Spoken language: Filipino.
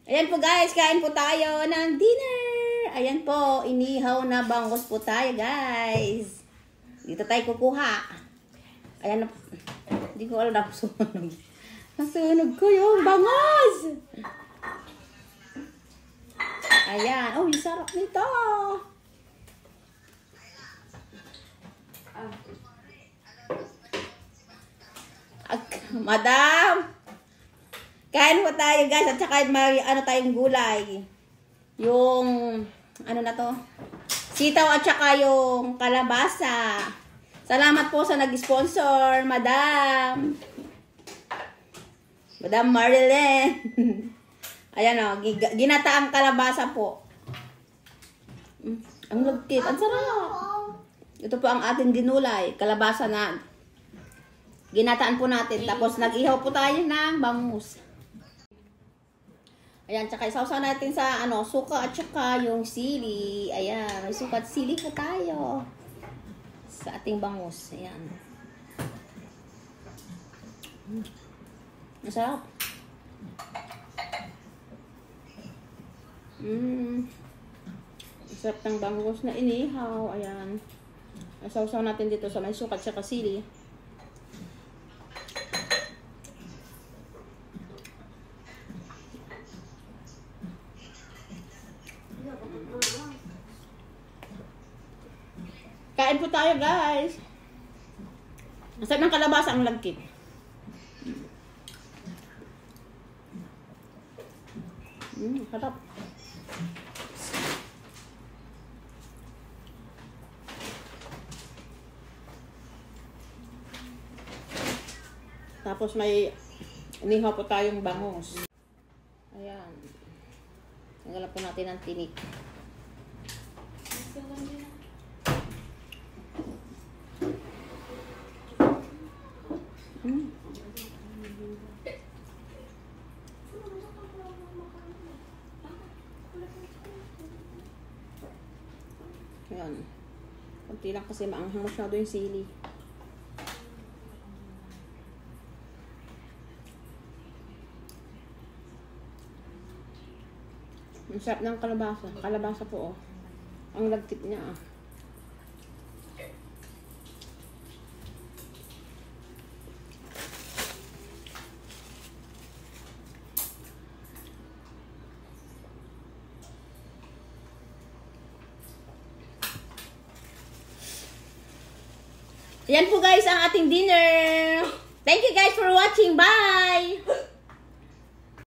Ayan po guys, kain po tayo ng dinner. Ayan po, inihaw na bangus po tayo guys. Dito tayo kukuha. Ayan na. Hindi ko alam na sunog. Nasunog ko yung bangus. Ayan. Oh, yung sarap nito. Madam. Kain po tayo guys. At saka may ano tayong gulay. Yung ano na to? Sitaw at saka yung kalabasa. Salamat po sa nag-sponsor, Madam. Madam Marilyn. Ayan o, ginataang kalabasa po. Ang lagkit. Ang sarap. Ito po ang ating ginulay. Kalabasa na ginataan po natin. Tapos nag-ihaw po tayo ng bangus. Ayan, tsaka isawsaw natin sa ano, suka at saka yung sili. Ayan, may suka at sili po tayo sa ating bangus. Ayan. Masarap. Masarap ng bangus na inihaw. Ayan. Isawsaw natin dito sa may suka at saka sili. Kain po tayo guys. Masarap ng kalabasa ang lagkit. Sarap. Tapos may inihaw po tayong bangus. Ayan. Tanggalan po natin ang tinik. Ayan. Kunti lang kasi maanghang masyado yung sili. Ang sarap ng kalabasa. Kalabasa po oh. Ang lagkit niya ah. Ayan po guys ang ating dinner. Thank you guys for watching. Bye!